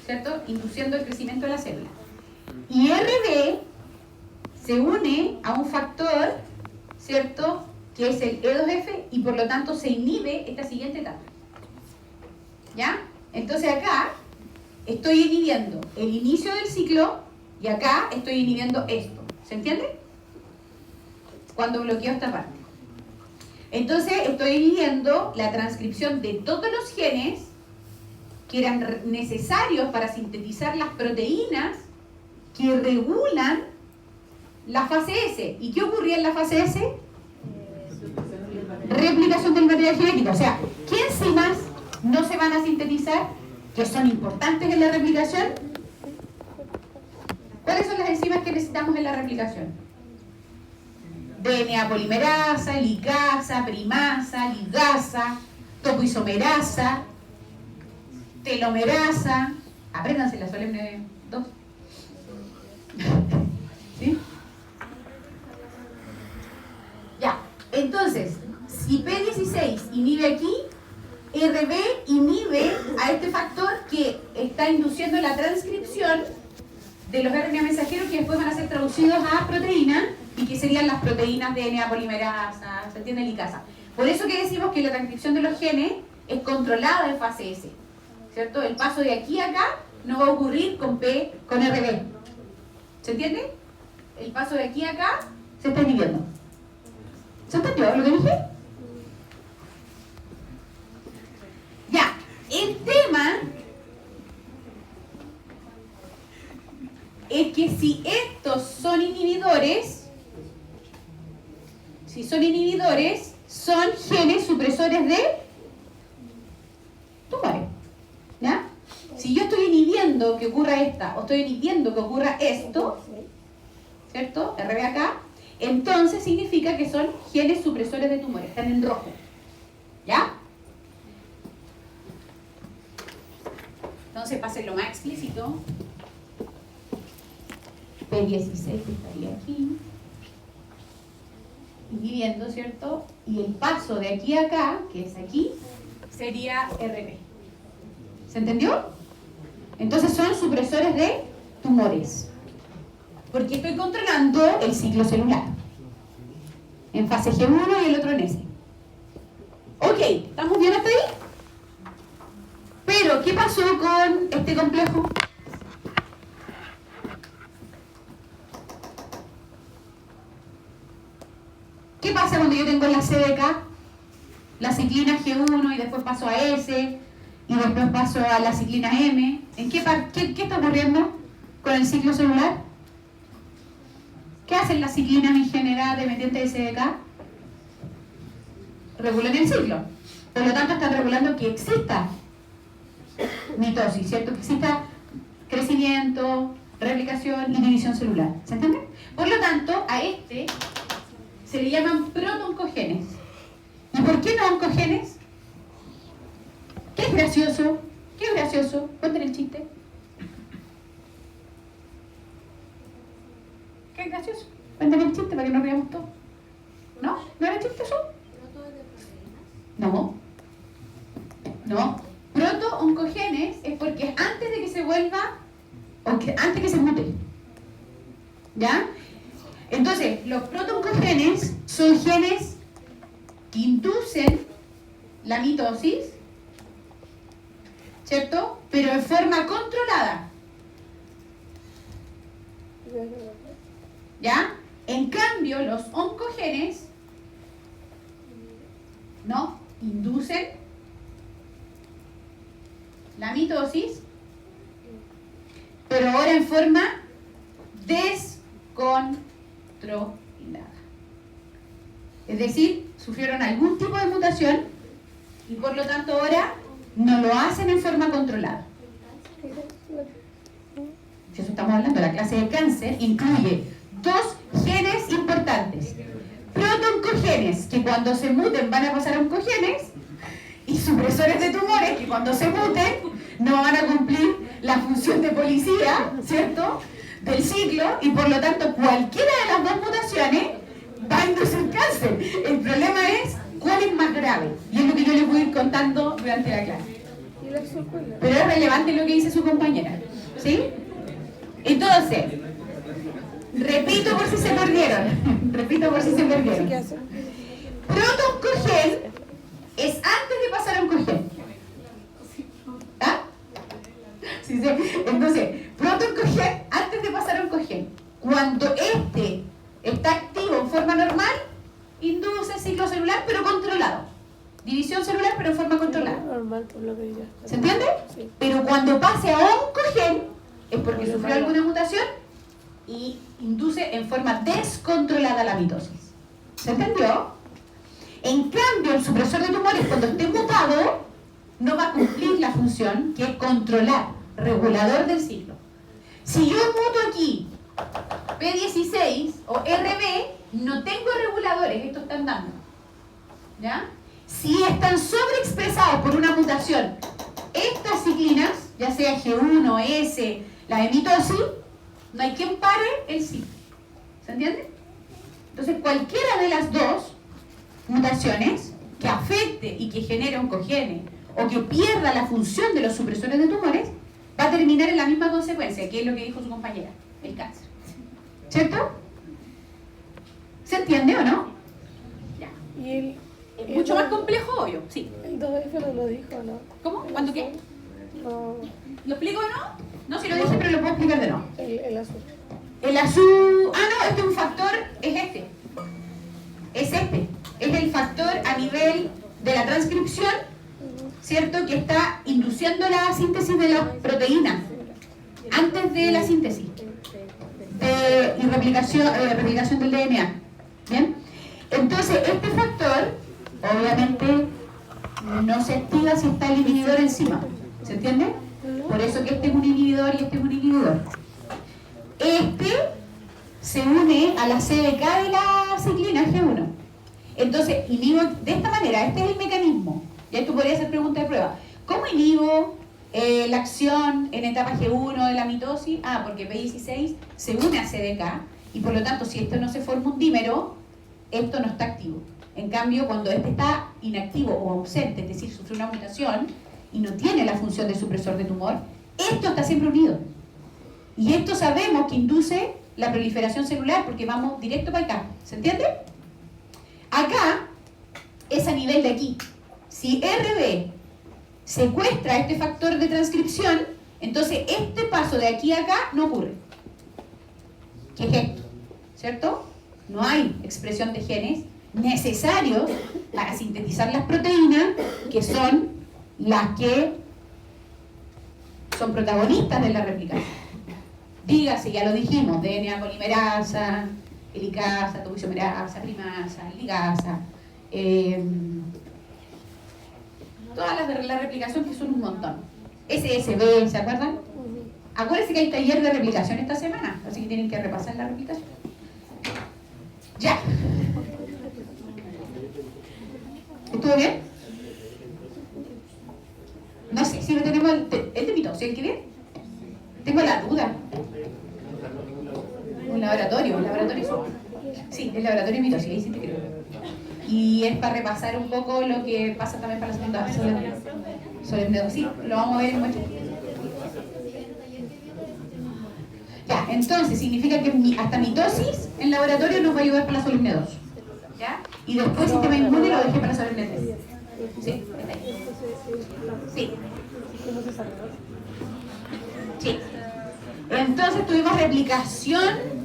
¿cierto?, induciendo el crecimiento de la célula. Y RB se une a un factor, ¿cierto?, que es el E2F y por lo tanto se inhibe esta siguiente etapa. ¿Ya? Entonces acá estoy inhibiendo el inicio del ciclo y acá estoy inhibiendo esto. ¿Se entiende? Cuando bloqueo esta parte. Entonces estoy inhibiendo la transcripción de todos los genes que eran necesarios para sintetizar las proteínas que regulan la fase S. ¿Y qué ocurría en la fase S? Replicación del material genético. O sea, ¿qué enzimas no se van a sintetizar que son importantes en la replicación? ¿Cuáles son las enzimas que necesitamos en la replicación? DNA polimerasa, licasa, primasa, ligasa, topoisomerasa, telomerasa. Apréndanse la solemne 2. ¿Sí? Ya, entonces, si P16 inhibe aquí, RB inhibe a este factor que está induciendo la transcripción de los RNA mensajeros que después van a ser traducidos a proteínas y que serían las proteínas de DNA polimerasa, ¿se entiende? Licasa. Por eso que decimos que la transcripción de los genes es controlada en fase S, ¿cierto? El paso de aquí a acá no va a ocurrir con RB. ¿Se entiende? El paso de aquí a acá se está inhibiendo. ¿Se entendió lo que dije? Ya, el tema es que si estos son inhibidores, son genes supresores de tumores. inhibiendo que ocurra esta, o estoy inhibiendo que ocurra esto, ¿cierto? RB acá, entonces significa que son genes supresores de tumores, están en rojo. ¿Ya? Entonces, para hacerlo más explícito, P16 estaría aquí, inhibiendo, ¿cierto? Y el paso de aquí a acá, que es aquí, sería RB. ¿Se entendió? Entonces son supresores de tumores. Porque estoy controlando el ciclo celular. En fase G1 y el otro en S. Ok, ¿estamos bien hasta ahí? Pero, ¿qué pasó con este complejo? ¿Qué pasa cuando yo tengo la CDK? La ciclina G1 y después paso a S y después paso a la ciclina M. ¿En qué está ocurriendo con el ciclo celular? ¿Qué hacen las ciclinas en general dependientes de CDK? Regulan el ciclo. Por lo tanto, están regulando que exista mitosis, ¿cierto? Que exista crecimiento, replicación y división celular. ¿Se entiende? Por lo tanto, a este se le llaman proto-oncogenes. ¿Y por qué no oncogenes? ¿Qué es gracioso? ¿Qué es gracioso? Cuenten el chiste. ¿Qué es gracioso? Cuenten el chiste para que nos riamos todos. ¿No? ¿No era chiste eso? No. No. Proto-oncogenes es porque es antes de que se vuelva, antes que se mute. ¿Ya? Entonces, los proto-oncogenes son genes que inducen la mitosis, ¿cierto? Pero en forma controlada. ¿Ya? En cambio, los oncogenes no inducen la mitosis, pero ahora en forma descontrolada. Es decir, sufrieron algún tipo de mutación y por lo tanto ahora no lo hacen en forma controlada. Si eso estamos hablando, la clase de cáncer incluye dos genes importantes. Proto-oncogenes, que cuando se muten van a pasar a oncogenes, y supresores de tumores, que cuando se muten no van a cumplir la función de policía, ¿cierto?, del ciclo, y por lo tanto cualquiera de las dos mutaciones va a inducir cáncer. El problema es cuál es más grave, y es lo que yo les voy a ir contando durante la clase. Pero es relevante lo que dice su compañera, ¿sí? Entonces, repito por si se perdieron. Proto-oncogen es antes de pasar a oncogen. ¿Ah? Sí, sí. Entonces, proto-oncogen antes de pasar a oncogen. Cuando este está activo en forma normal, induce ciclo celular pero controlado. División celular pero en forma controlada. Normal, por lo que ya. ¿Se entiende? Sí. Pero cuando pase a oncogen es porque sufrió alguna mutación y induce en forma descontrolada la mitosis. ¿Se entendió? En cambio, el supresor de tumores, cuando esté mutado, no va a cumplir la función que es controlar, regulador del ciclo. Si yo muto aquí P16 o RB, no tengo reguladores, esto están dando. ¿Ya? Si están sobreexpresados por una mutación, estas ciclinas, ya sea G1, S, la de mitosis, no hay quien pare el ciclo. ¿Se entiende? Entonces, cualquiera de las dos mutaciones que afecte y que genere oncogenes o que pierda la función de los supresores de tumores, va a terminar en la misma consecuencia, que es lo que dijo su compañera, el cáncer. ¿Cierto? ¿Se entiende o no? Ya. Y Es mucho más complejo, obvio, sí. el 2F no lo dijo, ¿no? ¿Cómo? ¿Cuándo qué? No, ¿Lo explico o no? No, si lo dije, pero lo puedo explicar de nuevo. el azul. El azul... Ah, no, este es un factor, es este. Es este. Es el factor a nivel de la transcripción, ¿cierto? Que está induciendo la síntesis de las proteínas antes de la síntesis y replicación del DNA. ¿Bien? Entonces, este factor, obviamente, no se activa si está el inhibidor encima. ¿Se entiende? Por eso que este es un inhibidor y este es un inhibidor. Este se une a la CDK de la ciclina G1. Entonces, inhibo de esta manera. Este es el mecanismo. Ya tú podrías hacer pregunta de prueba. ¿Cómo inhibo la acción en etapa G1 de la mitosis? Ah, porque P16 se une a CDK y por lo tanto, si esto no se forma un dímero, esto no está activo. En cambio, cuando este está inactivo o ausente, es decir, sufre una mutación y no tiene la función de supresor de tumor, esto está siempre unido. Y esto sabemos que induce la proliferación celular porque vamos directo para acá. ¿Se entiende? Acá es a nivel de aquí. Si RB secuestra este factor de transcripción, entonces este paso de aquí a acá no ocurre. ¿Qué es esto? ¿Cierto? No hay expresión de genes necesarios para sintetizar las proteínas que son las que son protagonistas de la replicación. Dígase, ya lo dijimos, DNA polimerasa, helicasa, topoisomerasa, primasa, ligasa, todas las de la replicación que son un montón. SSB, ¿se acuerdan? Acuérdense que hay taller de replicación esta semana, así que tienen que repasar la replicación. Ya. ¿Estuvo bien? No sé si lo tenemos el de mitosis, ¿el que viene? Tengo la duda. Un laboratorio, sí, el laboratorio de mitosis, ahí sí te creo. Y es para repasar un poco lo que pasa también para la segunda solemnidad. Sí, lo vamos a ver en mucho. Ya, entonces significa que hasta mitosis en laboratorio nos va a ayudar para la solemne 2. ¿Ya? Y después sistema inmune lo dejé para la solemne 3. Sí, está ahí. Sí. Sí. Entonces tuvimos replicación.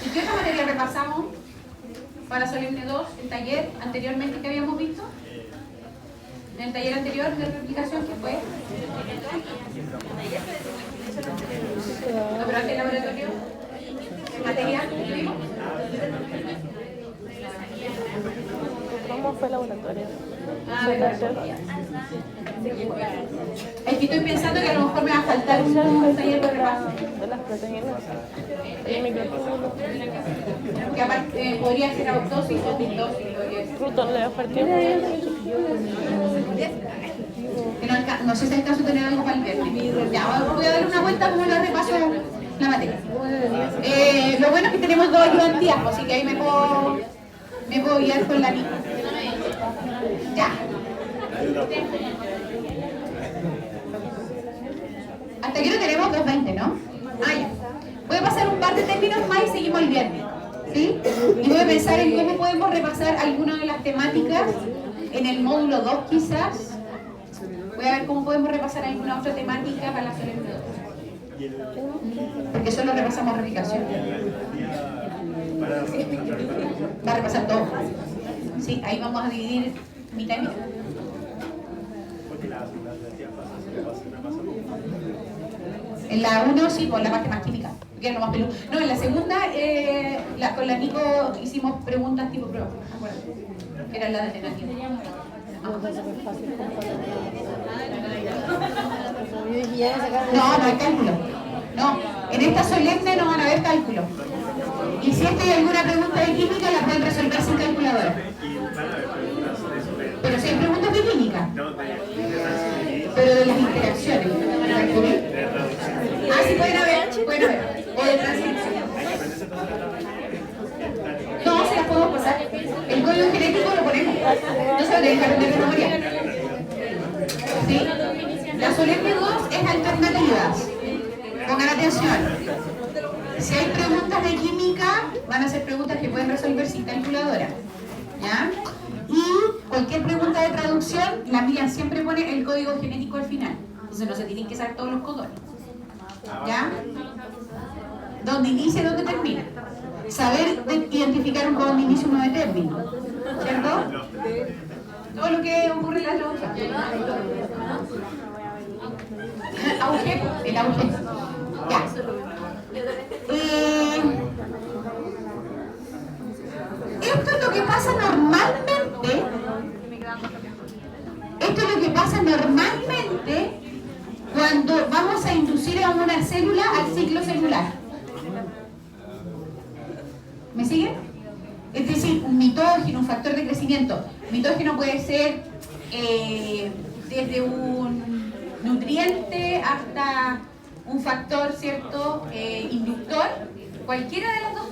¿Y qué otra materia repasamos para solemne 2, el taller anteriormente que habíamos visto? En el taller anterior de replicación, ¿qué fue? No, pero antes laboratorio. ¿Qué materia tuvimos? ¿Cómo fue el laboratorio? Ah, es que estoy pensando que a lo mejor me va a faltar un taller de repaso. De las proteínas. Y microtúbulos. Que aparte podría ser autosis o distosis. Fruto, le partimos. No sé si es caso de tener algo para el viernes. Ya, voy a dar una vuelta como lo repaso la materia. Lo bueno es que tenemos dos ayudantías, así que ahí me puedo guiar con la niña. Ya. Hasta aquí lo tenemos 2:20, ¿no? Ah, ya. Voy a pasar un par de términos más y seguimos el viernes. ¿Sí? Y voy a pensar en cómo podemos repasar algunas de las temáticas en el módulo 2 quizás. Voy a ver cómo podemos repasar alguna otra temática para la solemne 2. Porque solo repasamos replicación. Va a repasar todo. Sí, ahí vamos a dividir mitad y mitad. En la 1 sí, por la parte más química, que era lo más peludo. No, en la segunda, con la Nico hicimos preguntas tipo prueba, acuérdate, que eran las alternativas. No, no hay cálculo. No, en esta solemne no van a haber cálculo. Y si hay alguna pregunta de química, la pueden resolver sin calculadora. Pero si hay preguntas de química. Pero de las interacciones. Ah, sí pueden haber. O de transcripción. No, se las podemos pasar. El código genético lo ponemos. No se lo dejan de memoria. ¿Sí? La solemne 2 es alternativas. Pongan atención. Si hay preguntas de química, van a ser preguntas que pueden resolver sin calculadora. ¿Ya? Y cualquier pregunta de traducción, la mía siempre pone el código genético al final. Entonces no se tienen que saber todos los codones. ¿Ya? Dónde inicia y dónde termina. Saber identificar un codón de inicio y uno de término. ¿Cierto? Todo lo que ocurre en la traducción. Auge, el auge. Ya. Esto es lo que pasa normalmente. Esto es lo que pasa pasa normalmente cuando vamos a inducir a una célula al ciclo celular. ¿Me siguen? Es decir, un mitógeno, un factor de crecimiento. Mitógeno puede ser desde un nutriente hasta un factor, ¿cierto? Inductor. Cualquiera de las dos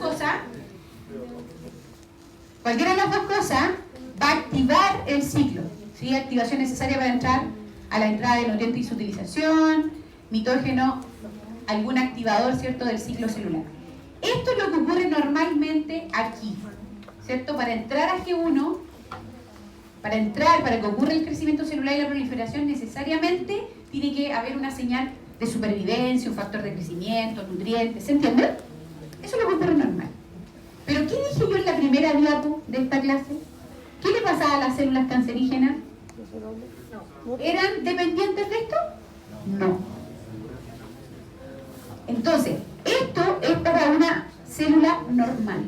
cosas va a activar el ciclo. ¿Sí? Activación necesaria para entrar a la entrada de nutriente y su utilización, mitógeno, algún activador, ¿cierto?, del ciclo celular. Esto es lo que ocurre normalmente aquí, ¿cierto? Para entrar a G1, para que ocurra el crecimiento celular y la proliferación, necesariamente tiene que haber una señal de supervivencia, un factor de crecimiento, nutrientes, ¿se entiende? Eso es lo que ocurre normal. Pero ¿qué dije yo en la primera diapo de esta clase? ¿Qué le pasaba a las células cancerígenas? ¿Eran dependientes de esto? No. Entonces, esto es para una célula normal.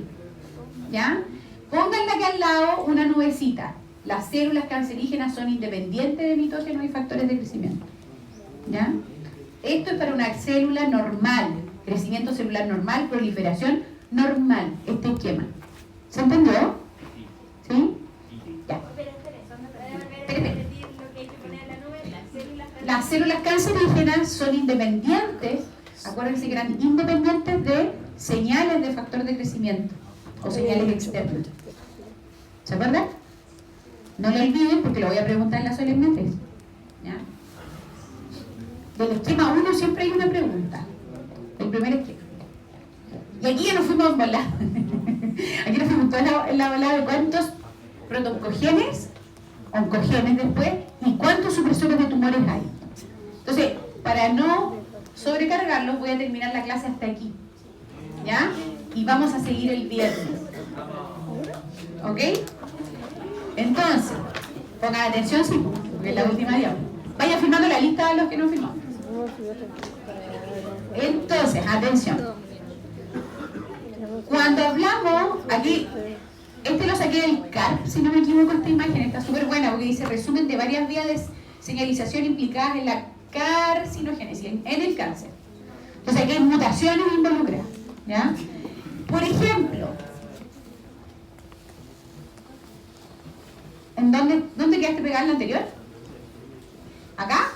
¿Ya? Pónganle aquí al lado una nubecita. Las células cancerígenas son independientes de mitógenos y factores de crecimiento. ¿Ya? Esto es para una célula normal. Crecimiento celular normal, proliferación normal. Este esquema. ¿Se entendió? ¿Sí? Ya. Espérate. Las células cancerígenas son independientes, acuérdense que eran independientes de señales de factor de crecimiento o señales externas. ¿Se acuerdan? No lo olviden porque lo voy a preguntar en las solemnites. ¿Ya? Del esquema 1 siempre hay una pregunta. El primer esquema. Y aquí ya nos fuimos en volada. Aquí nos fuimos en la volada de cuántos protoncogenes, oncogenes después, y cuántos supresores de tumores hay. Entonces, para no sobrecargarlos, voy a terminar la clase hasta aquí. ¿Ya? Y vamos a seguir el viernes. ¿Ok? Entonces, pongan atención, sí, porque es la última diapositiva. Vaya firmando la lista de los que no firmamos. Entonces, atención. Cuando hablamos, aquí, este lo saqué del CARP, si no me equivoco, esta imagen está súper buena porque dice resumen de varias vías de señalización implicadas en la carcinogénesis, en el cáncer. Entonces aquí hay mutaciones involucradas, ¿ya? Por ejemplo, ¿en dónde quedaste pegada en la anterior? ¿Acá?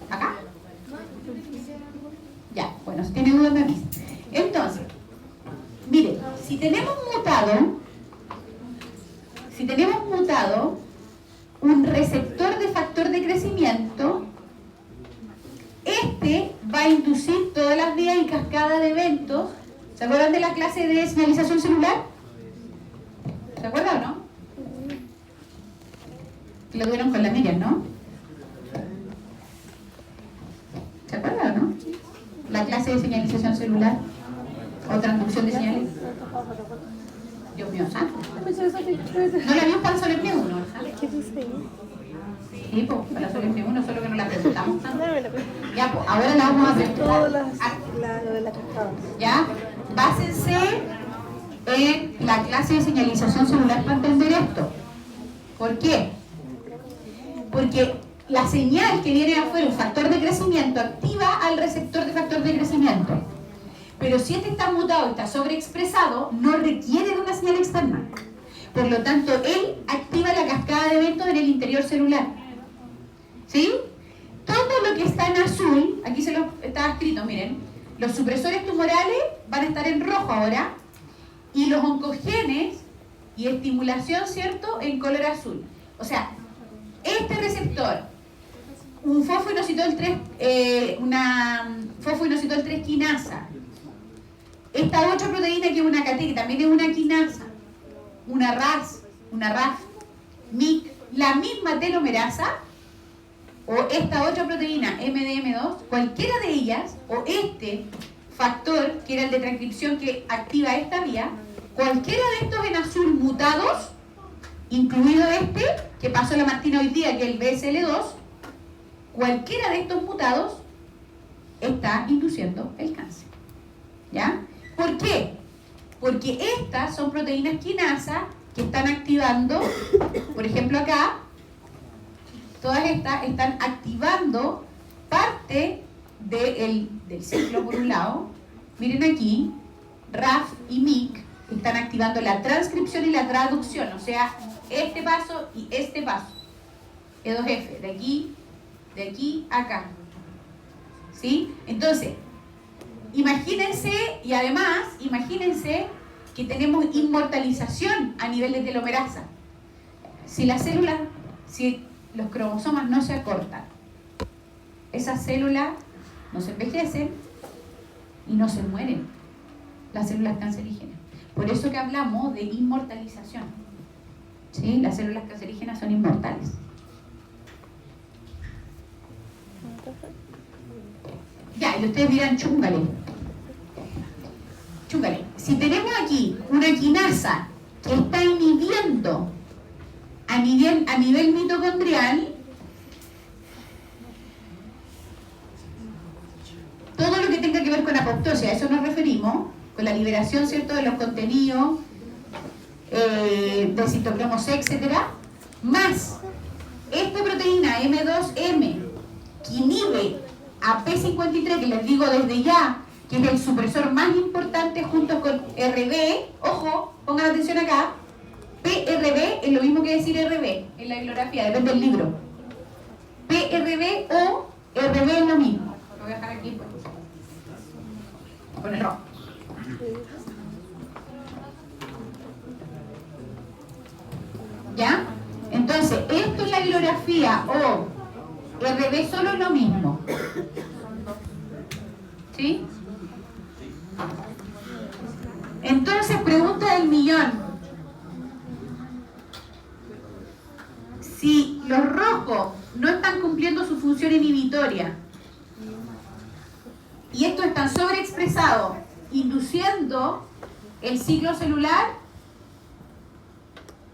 ¿Acá? Ya, bueno, si tiene dudas me avisa. Entonces, mire, si tenemos mutado un receptor de factor de crecimiento, este va a inducir todas las vías y cascada de eventos. ¿Se acuerdan de la clase de señalización celular? ¿Se acuerdan o no? Que lo tuvieron con la Miriam, ¿no? ¿Se acuerdan o no? La clase de señalización celular o transducción de señales. Dios mío, santo. ¿No la vimos para el solemne 1? Sí, pues, para la solemne 1, solo que no la presentamos. Ya, pues, ahora la vamos a presentar. Ya, básense en la clase de señalización celular para entender esto. ¿Por qué? Porque la señal que viene de afuera, un factor de crecimiento, activa al receptor de factor de crecimiento. Pero si este está mutado y está sobreexpresado, no requiere de una señal externa. Por lo tanto, él activa la cascada de eventos en el interior celular. ¿Sí? Todo lo que está en azul, aquí se lo está escrito, miren, los supresores tumorales van a estar en rojo ahora, y los oncogenes y estimulación, ¿cierto?, en color azul. O sea, este receptor, un fosfoinositol 3, una fosfoinositol 3 quinasa, esta otra proteína que es una CAT, que también es una quinasa, una RAS, una RAF, MIC, la misma telomerasa, o esta otra proteína MDM2, cualquiera de ellas, o este factor, que era el de transcripción que activa esta vía, cualquiera de estos en azul mutados, incluido este, que pasó la Martina hoy día, que es el BSL2, cualquiera de estos mutados está induciendo el cáncer. ¿Ya? ¿Por qué? Porque estas son proteínas quinasa que están activando, por ejemplo acá, todas estas están activando parte del ciclo por un lado. Miren aquí, RAF y MIC están activando la transcripción y la traducción, o sea, este paso y este paso. E2F, de aquí a acá. ¿Sí? Entonces, imagínense, y además, imagínense que tenemos inmortalización a nivel de telomerasa. Si las células, si los cromosomas no se acortan, esas células no se envejecen y no se mueren, las células cancerígenas. Por eso que hablamos de inmortalización. ¿Sí? Las células cancerígenas son inmortales. Ya, y ustedes dirán, chúngale. Chúngale. Si tenemos aquí una quinasa que está inhibiendo a nivel mitocondrial, todo lo que tenga que ver con apoptosis, a eso nos referimos, con la liberación, ¿cierto?, de los contenidos de citocromo C, etcétera, más esta proteína M2M que inhibe a P53, que les digo desde ya que es el supresor más importante junto con RB, ojo, pongan atención acá, PRB es lo mismo que decir RB en la bibliografía, depende del libro. PRB o RB es lo mismo. Lo voy a dejar aquí pues. Con el rojo. ¿Ya? Entonces, esto en la bibliografía o RB solo es lo mismo. ¿Sí? Entonces, pregunta del millón. Si los rojos no están cumpliendo su función inhibitoria y estos están sobreexpresados, induciendo el ciclo celular,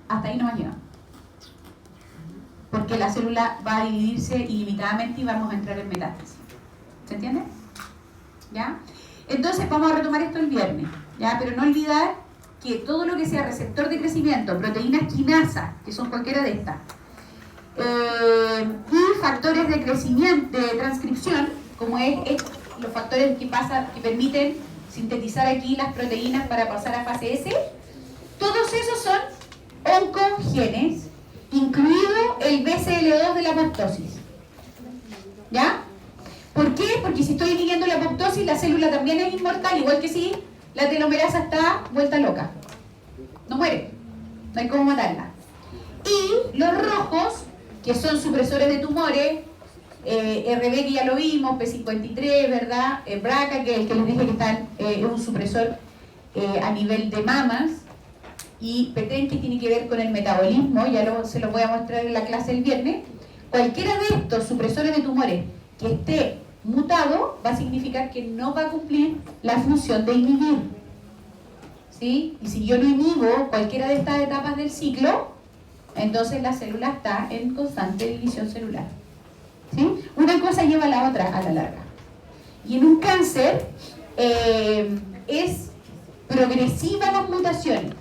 hasta ahí no va a llegar. Porque la célula va a dividirse ilimitadamente y vamos a entrar en metástasis. ¿Se entiende? ¿Ya? Entonces vamos a retomar esto el viernes, ¿ya? Pero no olvidar que todo lo que sea receptor de crecimiento, proteínas quinasa, que son cualquiera de estas, y factores de crecimiento, de transcripción, como es los factores que permiten sintetizar aquí las proteínas para pasar a fase S, todos esos son oncogenes, incluido el BCL2 de la apoptosis. ¿Ya? ¿Por qué? Porque si estoy inhibiendo la apoptosis, la célula también es inmortal, igual que si la telomerasa está vuelta loca. No muere, no hay cómo matarla. Y los rojos, que son supresores de tumores, RB que ya lo vimos, P53, ¿verdad? BRCA, que es el que les dije que es un supresor a nivel de mamas, y PTEN, que tiene que ver con el metabolismo, ya se lo voy a mostrar en la clase el viernes. Cualquiera de estos supresores de tumores que esté mutado va a significar que no va a cumplir la función de inhibir. ¿Sí? Y si yo no inhibo cualquiera de estas etapas del ciclo, entonces la célula está en constante división celular. ¿Sí? Una cosa lleva a la otra a la larga. Y en un cáncer es progresiva las mutaciones.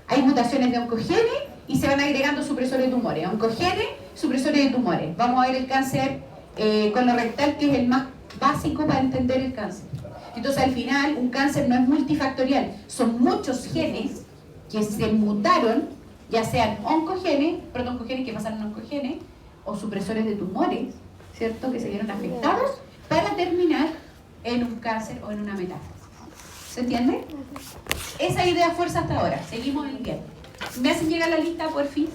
Hay mutaciones de oncogenes y se van agregando supresores de tumores. Oncogenes, supresores de tumores. Vamos a ver el cáncer colorectal, que es el más básico para entender el cáncer. Entonces, al final, un cáncer no es multifactorial. Son muchos genes que se mutaron, ya sean oncogenes, protooncogenes que pasaron a oncogenes, o supresores de tumores, ¿cierto?, que se vieron afectados, para terminar en un cáncer o en una metástasis. ¿Se entiende? Esa idea fuerza hasta ahora. Seguimos el viernes. ¿Me hacen llegar la lista, por fin?